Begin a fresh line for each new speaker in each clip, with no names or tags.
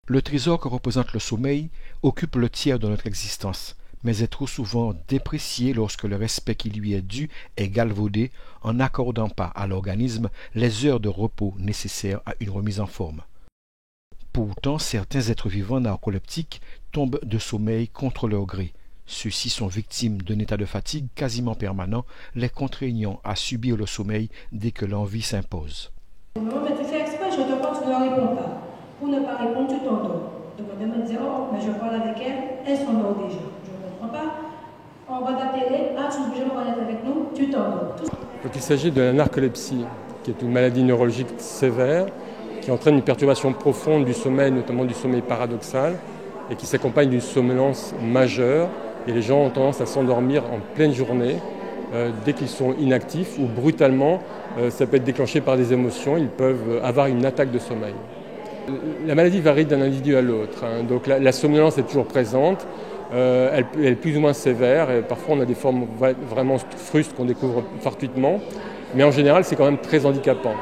Le trésor que représente le sommeil occupe le tiers de notre existence, mais est trop souvent déprécié lorsque le respect qui lui est dû est galvaudé en n'accordant pas à l'organisme les heures de repos nécessaires à une remise en forme. Pourtant, certains êtres vivants narcoleptiques tombent de sommeil contre leur gré. Ceux-ci sont victimes d'un état de fatigue quasiment permanent, les contraignant à subir le sommeil dès que l'envie s'impose.
Non, mais tu fais exprès, je te parle, tu ne réponds pas. Pour ne pas répondre, tu t'endors. Donc on me dit, oh, mais je parle avec elle s'endort déjà. Je ne comprends pas. On va la télé, ah, tu es obligé de parler avec nous, tu t'endors.
Donc il s'agit de la narcolepsie, qui est une maladie neurologique sévère, qui entraîne une perturbation profonde du sommeil, notamment du sommeil paradoxal, et qui s'accompagne d'une somnolence majeure. Et les gens ont tendance à s'endormir en pleine journée, dès qu'ils sont inactifs, ou brutalement, ça peut être déclenché par des émotions, ils peuvent avoir une attaque de sommeil. La maladie varie d'un individu à l'autre, hein. Donc la somnolence est toujours présente, elle est plus ou moins sévère, et parfois on a des formes vraiment frustres qu'on découvre fortuitement, mais en général c'est quand même très handicapant.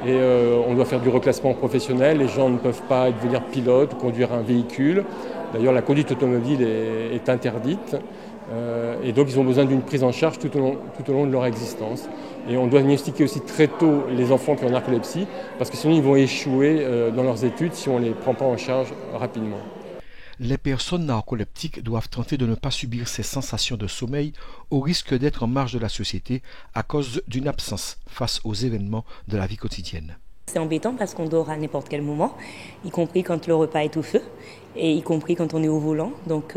Et on doit faire du reclassement professionnel, les gens ne peuvent pas devenir pilote ou conduire un véhicule. D'ailleurs la conduite automobile est interdite, et donc ils ont besoin d'une prise en charge tout au long de leur existence. Et on doit diagnostiquer aussi très tôt les enfants qui ont narcolepsie, parce que sinon ils vont échouer dans leurs études si on ne les prend pas en charge rapidement.
Les personnes narcoleptiques doivent tenter de ne pas subir ces sensations de sommeil au risque d'être en marge de la société à cause d'une absence face aux événements de la vie quotidienne.
C'est embêtant parce qu'on dort à n'importe quel moment, y compris quand le repas est au feu et y compris quand on est au volant. Donc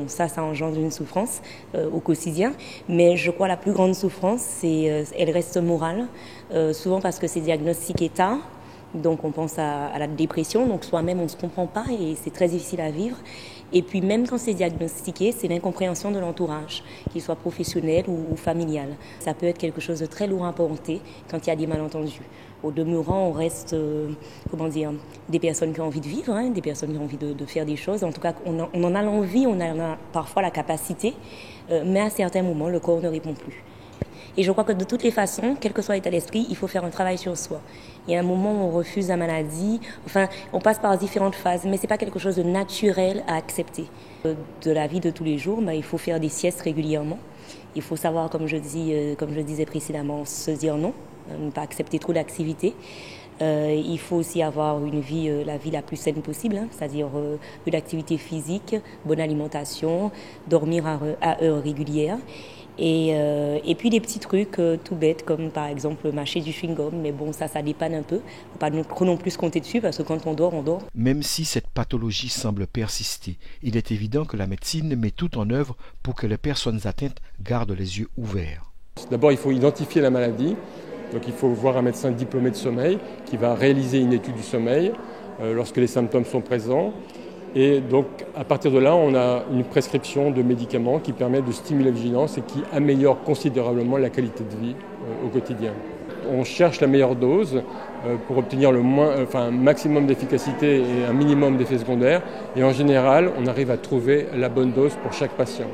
ça engendre une souffrance au quotidien. Mais je crois que la plus grande souffrance, elle reste morale, souvent parce que c'est diagnostiqué tard. Donc on pense à la dépression, donc soi-même on ne se comprend pas et c'est très difficile à vivre. Et puis même quand c'est diagnostiqué, c'est l'incompréhension de l'entourage, qu'il soit professionnel ou familial. Ça peut être quelque chose de très lourd à porter quand il y a des malentendus. Au demeurant, on reste des personnes qui ont envie de vivre, hein, des personnes qui ont envie de faire des choses. En tout cas, on en a l'envie, on en a parfois la capacité, mais à certains moments, le corps ne répond plus. Et je crois que de toutes les façons, quel que soit l'état d'esprit, il faut faire un travail sur soi. Il y a un moment où on refuse la maladie, on passe par différentes phases, mais ce n'est pas quelque chose de naturel à accepter. De la vie de tous les jours, il faut faire des siestes régulièrement. Il faut savoir, comme je disais précédemment, se dire non, ne pas accepter trop d'activités. Il faut aussi avoir la vie la plus saine possible, hein, c'est-à-dire une activité physique, bonne alimentation, dormir à heures régulières. Et puis des petits trucs tout bêtes comme par exemple mâcher du chewing-gum, mais bon ça dépanne un peu, faut pas non plus compter dessus parce que quand on dort, on dort.
Même si cette pathologie semble persister, il est évident que la médecine met tout en œuvre pour que les personnes atteintes gardent les yeux ouverts.
D'abord il faut identifier la maladie, donc il faut voir un médecin diplômé de sommeil qui va réaliser une étude du sommeil lorsque les symptômes sont présents. Et donc, à partir de là, on a une prescription de médicaments qui permet de stimuler la vigilance et qui améliore considérablement la qualité de vie au quotidien. On cherche la meilleure dose pour obtenir un maximum d'efficacité et un minimum d'effets secondaires. Et en général, on arrive à trouver la bonne dose pour chaque patient.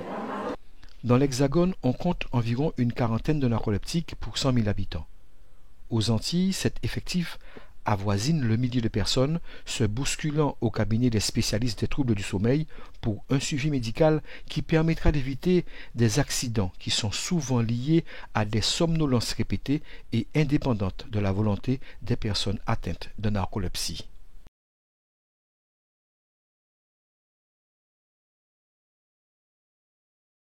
Dans l'Hexagone, on compte environ une quarantaine de narcoleptiques pour 100 000 habitants. Aux Antilles, cet effectif avoisine le millier de personnes, se bousculant au cabinet des spécialistes des troubles du sommeil pour un suivi médical qui permettra d'éviter des accidents qui sont souvent liés à des somnolences répétées et indépendantes de la volonté des personnes atteintes de narcolepsie.